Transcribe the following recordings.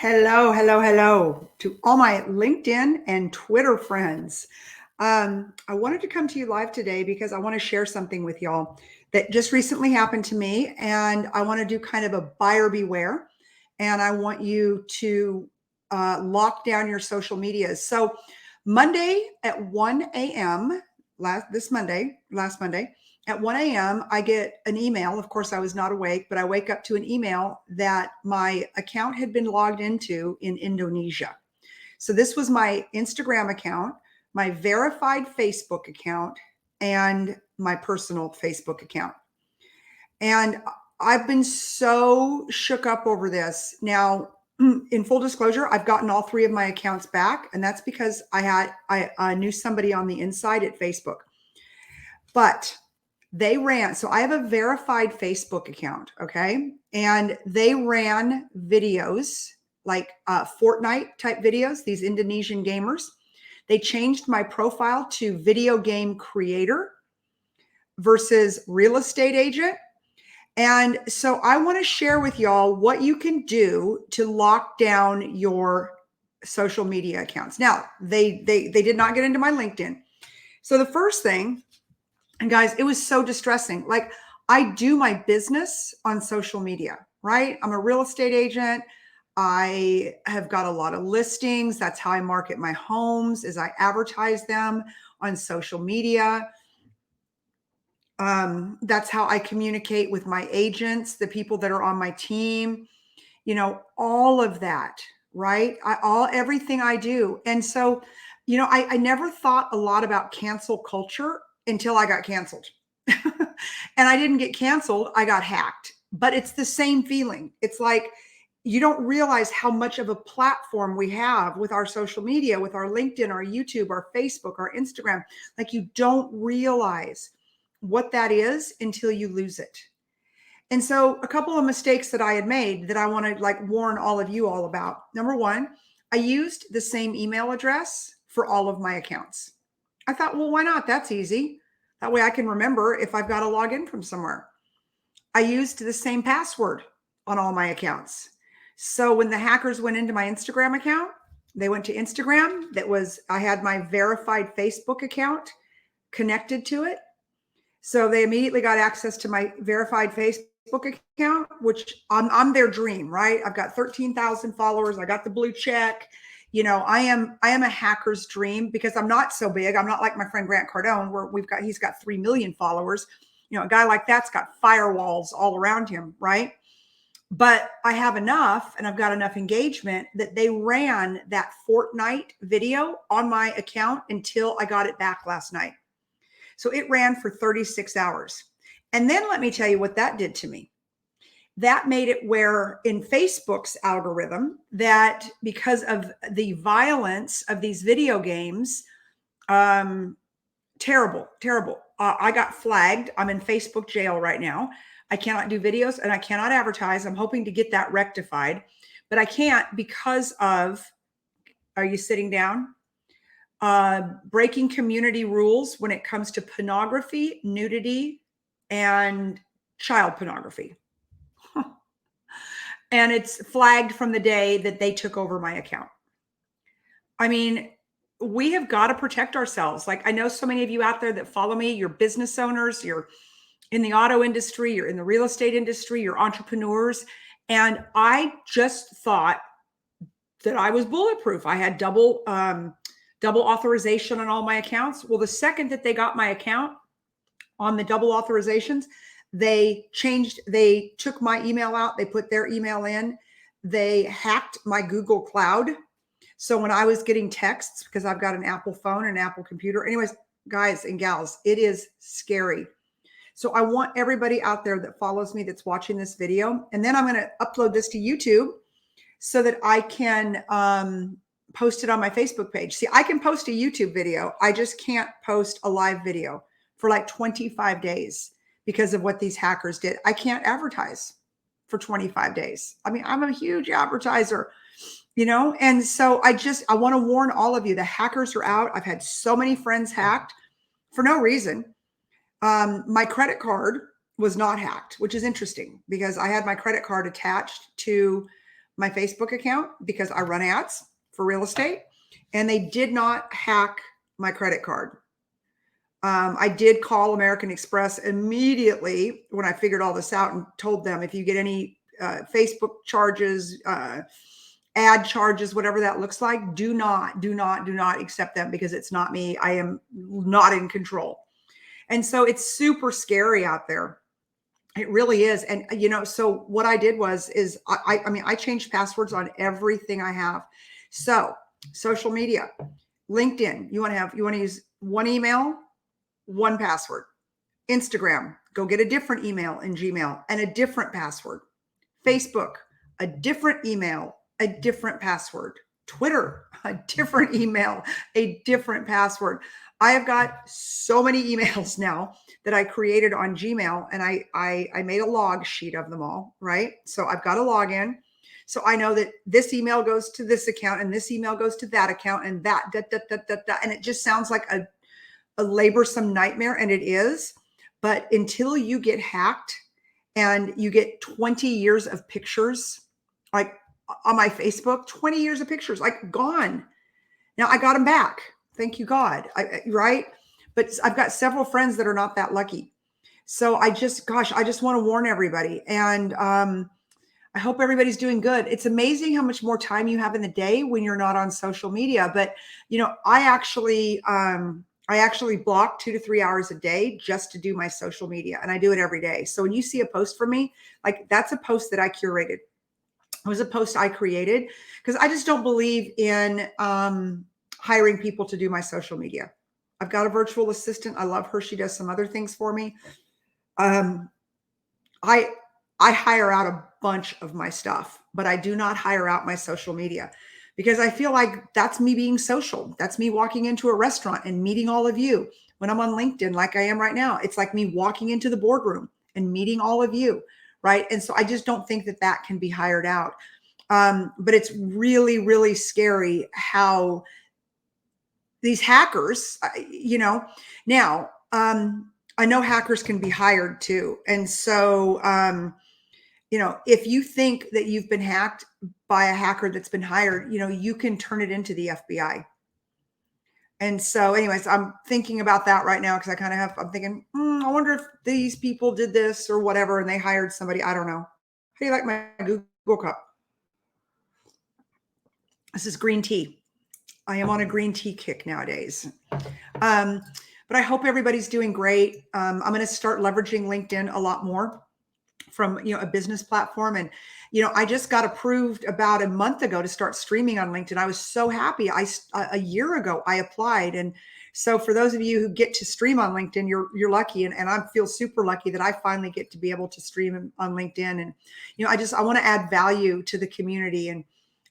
Hello, hello, hello to all my LinkedIn and Twitter friends. I wanted to come to you live today because I want to share something with y'all that just recently happened to me. And I want to do kind of a buyer beware. And I want you to lock down your social medias. So, Monday at 1 a.m., last Monday, at 1 a.m., I get an email. Of course, I was not awake, but I wake up to an email that my account had been logged into in Indonesia. So this was my Instagram account, my verified Facebook account, and my personal Facebook account. And I've been so shook up over this. Now, in full disclosure, I've gotten all three of my accounts back, and that's because I knew somebody on the inside at Facebook. But they ran, so I have a verified Facebook account, okay? And they ran videos like Fortnite type videos, these Indonesian gamers. They changed my profile to video game creator versus real estate agent. And so I want to share with y'all what you can do to lock down your social media accounts. Now, they did not get into my LinkedIn. So the first thing, and guys, it was so distressing. Like, I do my business on social media, right? I'm a real estate agent. I have got a lot of listings. That's how I market my homes, is I advertise them on social media. That's how I communicate with my agents, the people that are on my team, all of that, right? Everything I do. And so, I never thought a lot about cancel culture until I got canceled. And I didn't get canceled, I got hacked. But it's the same feeling. It's like you don't realize how much of a platform we have with our social media, with our LinkedIn, our YouTube, our Facebook, our Instagram. Like, you don't realize what that is until you lose it. And so a couple of mistakes that I had made that I want to warn all of you all about. Number one, I used the same email address for all of my accounts. I thought, well, why not? That's easy. That way I can remember if I've got to log in from somewhere. I used the same password on all my accounts. So when the hackers went into my Instagram account, they went to Instagram. I had my verified Facebook account connected to it. So they immediately got access to my verified Facebook account, which I'm their dream, right? I've got 13,000 followers. I got the blue check. I am a hacker's dream because I'm not so big. I'm not like my friend Grant Cardone, where he's got 3 million followers. A guy like that's got firewalls all around him, right? But I have enough, and I've got enough engagement that they ran that Fortnite video on my account until I got it back last night. So it ran for 36 hours. And then let me tell you what that did to me. That made it where in Facebook's algorithm, that because of the violence of these video games, terrible. I got flagged. I'm in Facebook jail right now. I cannot do videos and I cannot advertise. I'm hoping to get that rectified, but I can't because of, are you sitting down? Breaking community rules when it comes to pornography, nudity, and child pornography. And it's flagged from the day that they took over my account. I mean, we have got to protect ourselves. Like, I know so many of you out there that follow me, you're business owners, you're in the auto industry, you're in the real estate industry, you're entrepreneurs. And I just thought that I was bulletproof. I had double authorization on all my accounts. Well, the second that they got my account on the double authorizations, they took my email out, they put their email in, they hacked my Google Cloud. So when I was getting texts, because I've got an Apple phone and an Apple computer, anyways, guys and gals, it is scary. So I want everybody out there that follows me, that's watching this video, and then I'm going to upload this to YouTube so that I can post it on my Facebook page. See, I can post a YouTube video. I just can't post a live video for like 25 days because of what these hackers did. I can't advertise for 25 days. I mean, I'm a huge advertiser, and so I want to warn all of you, the hackers are out. I've had so many friends hacked for no reason. My credit card was not hacked, which is interesting because I had my credit card attached to my Facebook account because I run ads for real estate, and they did not hack my credit card. I did call American Express immediately when I figured all this out and told them, if you get any Facebook charges, ad charges, whatever that looks like, do not accept them, because it's not me. I am not in control. And so it's super scary out there. It really is. And, so what I did is I changed passwords on everything I have. So social media, LinkedIn, you want to use one email, one password. Instagram, go get a different email in Gmail and a different password. Facebook, a different email, a different password. Twitter, a different email, a different password. I have got so many emails now that I created on Gmail, and I made a log sheet of them all, right? So I've got a login. So I know that this email goes to this account and this email goes to that account and that, and it just sounds like a laborsome nightmare, and it is. But until you get hacked and you get 20 years of pictures, like on my Facebook, 20 years of pictures, like gone. Now I got them back. Thank you, God. Right. But I've got several friends that are not that lucky. So I just want to warn everybody. And I hope everybody's doing good. It's amazing how much more time you have in the day when you're not on social media. But, I actually block 2 to 3 hours a day just to do my social media. And I do it every day. So when you see a post from me, like, that's a post that I curated. It was a post I created because I just don't believe in hiring people to do my social media. I've got a virtual assistant. I love her. She does some other things for me. I hire out a bunch of my stuff, but I do not hire out my social media, because I feel like that's me being social. That's me walking into a restaurant and meeting all of you. When I'm on LinkedIn, like I am right now, it's like me walking into the boardroom and meeting all of you, right? And so I just don't think that that can be hired out. But it's really, really scary how these hackers, now, I know hackers can be hired too. And so, if you think that you've been hacked by a hacker that's been hired, you can turn it into the FBI. And so anyways, I'm thinking about that right now, because I'm thinking, I wonder if these people did this or whatever, and they hired somebody. I don't know. How do you like my Google cup? This is green tea. I am on a green tea kick nowadays. But I hope everybody's doing great. I'm going to start leveraging LinkedIn a lot more from, a business platform. And, I just got approved about a month ago to start streaming on LinkedIn. I was so happy. A year ago, I applied. And so for those of you who get to stream on LinkedIn, you're lucky. And I feel super lucky that I finally get to be able to stream on LinkedIn. And, I want to add value to the community. And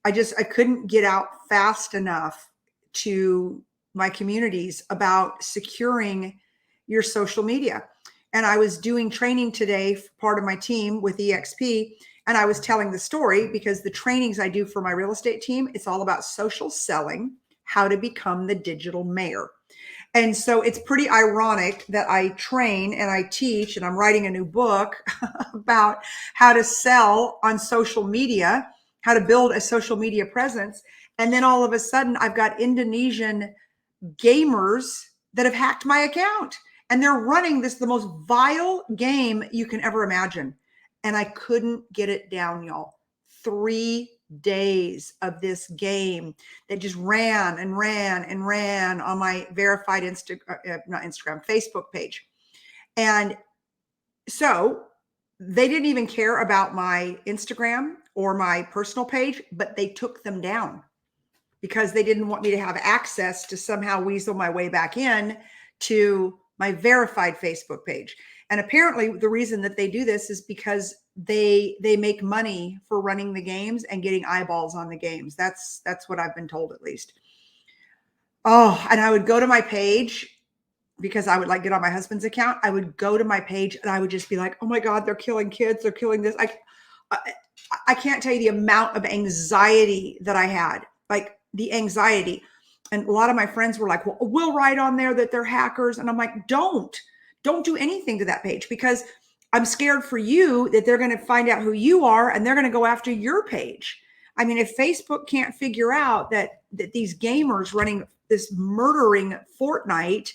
I couldn't get out fast enough to my communities about securing your social media. And I was doing training today for part of my team with EXP. And I was telling the story because the trainings I do for my real estate team, it's all about social selling, how to become the digital mayor. And so it's pretty ironic that I train and I teach, and I'm writing a new book about how to sell on social media, how to build a social media presence. And then all of a sudden I've got Indonesian gamers that have hacked my account, and they're running the most vile game you can ever imagine. And I couldn't get it down, y'all. 3 days of this game that just ran and ran and ran on my verified Facebook page. And so they didn't even care about my Instagram or my personal page, but they took them down because they didn't want me to have access to somehow weasel my way back in to my verified Facebook page. And apparently the reason that they do this is because they make money for running the games and getting eyeballs on the games. That's what I've been told, at least. Oh, and I would go to my page because I would get on my husband's account. I would go to my page and I would just be like, oh my God, they're killing kids. They're killing this. I can't tell you the amount of anxiety that I had, the anxiety. And a lot of my friends were like, well, we'll write on there that they're hackers. And I'm like, don't do anything to that page, because I'm scared for you that they're going to find out who you are and they're going to go after your page. I mean, if Facebook can't figure out that these gamers running this murdering Fortnite,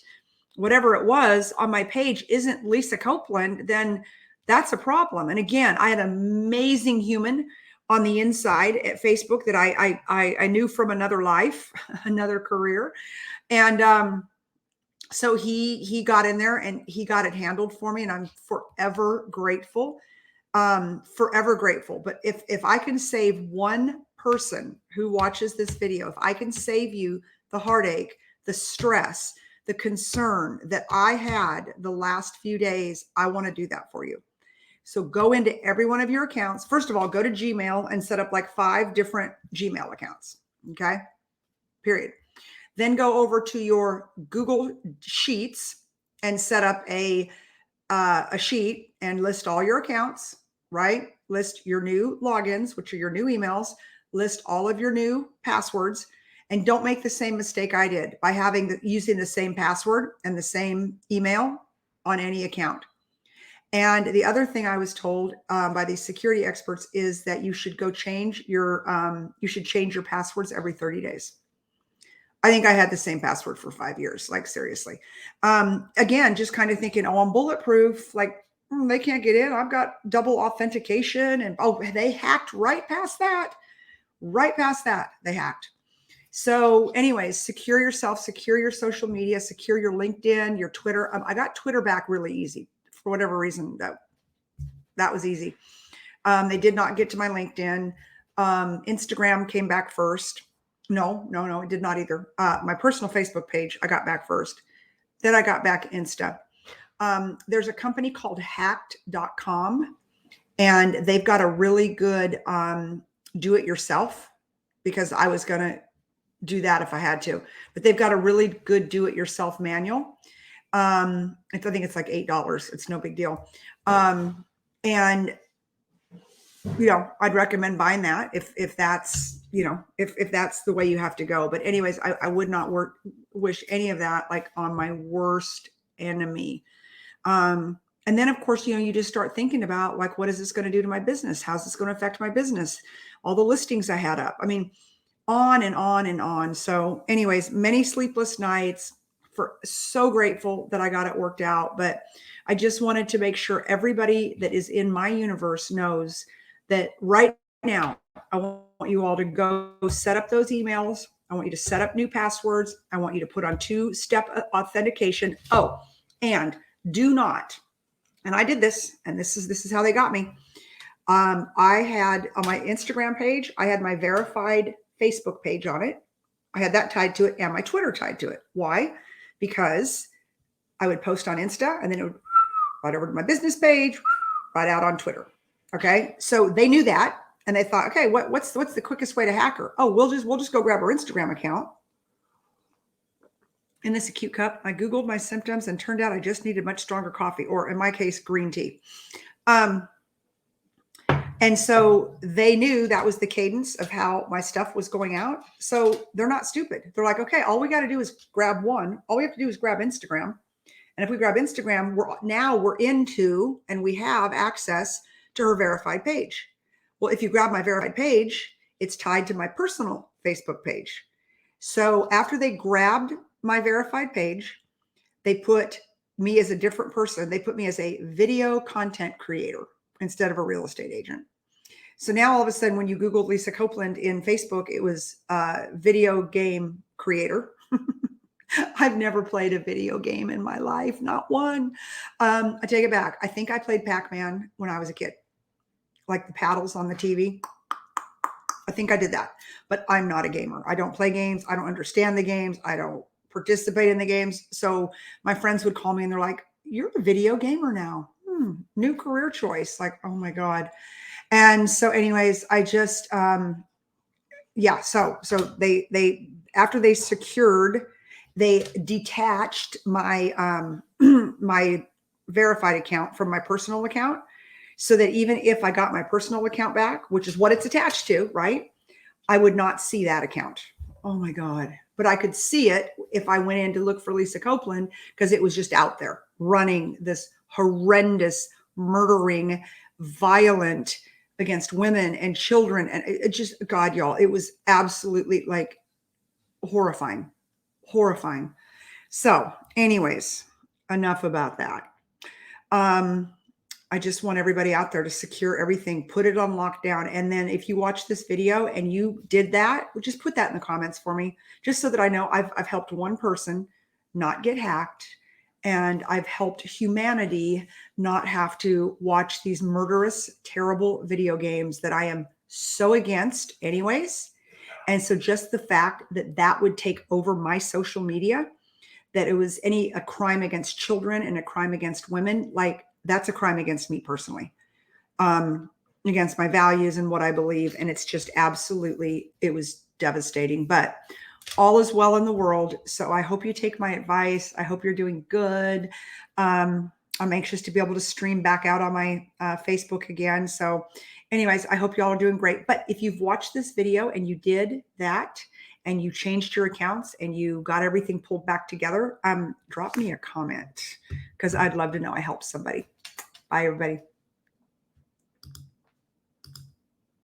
whatever it was on my page isn't Lisa Copeland, then that's a problem. And again, I had an amazing human on the inside at Facebook that I knew from another life, another career. And so he got in there and he got it handled for me, and I'm forever grateful. Forever grateful. But if I can save one person who watches this video, if I can save you the heartache, the stress, the concern that I had the last few days, I want to do that for you. So go into every one of your accounts. First of all, go to Gmail and set up like 5 different Gmail accounts. Okay. Period. Then go over to your Google Sheets and set up a sheet and list all your accounts, right? List your new logins, which are your new emails, list all of your new passwords, and don't make the same mistake I did by using the same password and the same email on any account. And the other thing I was told by these security experts is that you should go change your passwords every 30 days. I think I had the same password for 5 years, like seriously. Again, just kind of thinking, oh, I'm bulletproof. Like they can't get in. I've got double authentication, and oh, they hacked right past that. Right past that, they hacked. So anyways, secure yourself, secure your social media, secure your LinkedIn, your Twitter. I got Twitter back really easy for whatever reason. That was easy. They did not get to my LinkedIn. Instagram came back first. No, it did not either. My personal Facebook page, I got back first. Then I got back Insta. There's a company called hacked.com, and they've got a really good do-it-yourself, because I was going to do that if I had to. But they've got a really good do-it-yourself manual. I think it's like $8. It's no big deal. And I'd recommend buying that if that's, if that's the way you have to go. But anyways, I would not wish any of that like on my worst enemy. And then of course, you just start thinking about like, what is this going to do to my business? How's this going to affect my business? All the listings I had up. I mean, on and on and on. So anyways, many sleepless nights. So grateful that I got it worked out. But I just wanted to make sure everybody that is in my universe knows that right now, I want you all to go set up those emails. I want you to set up new passwords. I want you to put on 2-step authentication. Oh, and do not, and I did this, and this is how they got me. I had on my Instagram page, I had my verified Facebook page on it. I had that tied to it and my Twitter tied to it. Why? Because I would post on Insta and then it would right over to my business page, right out on Twitter. Okay. So they knew that, and they thought, okay, what's the quickest way to hack her? Oh, we'll just go grab her Instagram account. And this is a cute cup. I Googled my symptoms and turned out I just needed much stronger coffee, or in my case, green tea. And so they knew that was the cadence of how my stuff was going out. So they're not stupid. They're like, okay, all we got to do is grab one. All we have to do is grab Instagram. And if we grab Instagram, we're into, and we have access to her verified page. Well, if you grab my verified page, it's tied to my personal Facebook page. So after they grabbed my verified page, they put me as a different person. They put me as a video content creator instead of a real estate agent. So now all of a sudden, when you Googled Lisa Copeland in Facebook, it was video game creator. I've never played a video game in my life, not one. I take it back. I think I played Pac-Man when I was a kid, like the paddles on the TV. I think I did that, but I'm not a gamer. I don't play games. I don't understand the games. I don't participate in the games. So my friends would call me and they're like, you're a video gamer now. New career choice. Like, oh my God. And so anyways, I just, so they, after they secured, they detached my, my verified account from my personal account, so that even if I got my personal account back, which is what it's attached to, right, I would not see that account. Oh my God. But I could see it if I went in to look for Lisa Copeland, because it was just out there running this horrendous, murdering, violent against women and children. And it just, God, y'all, it was absolutely like horrifying, horrifying. So anyways, enough about that. I just want everybody out there to secure everything, put it on lockdown. And then if you watch this video and you did that, just put that in the comments for me, just so that I know I've helped one person not get hacked, and I've helped humanity not have to watch these murderous, terrible video games that I am so against anyways. And so just the fact that that would take over my social media, that it was a crime against children and a crime against women, like that's a crime against me personally, against my values and what I believe. And it's just absolutely, it was devastating, but all is well in the world. So I hope you take my advice. I hope you're doing good. I'm anxious to be able to stream back out on my Facebook again. So anyways, I hope you all are doing great. But if you've watched this video and you did that, and you changed your accounts and you got everything pulled back together, drop me a comment, because I'd love to know I helped somebody. Bye, everybody.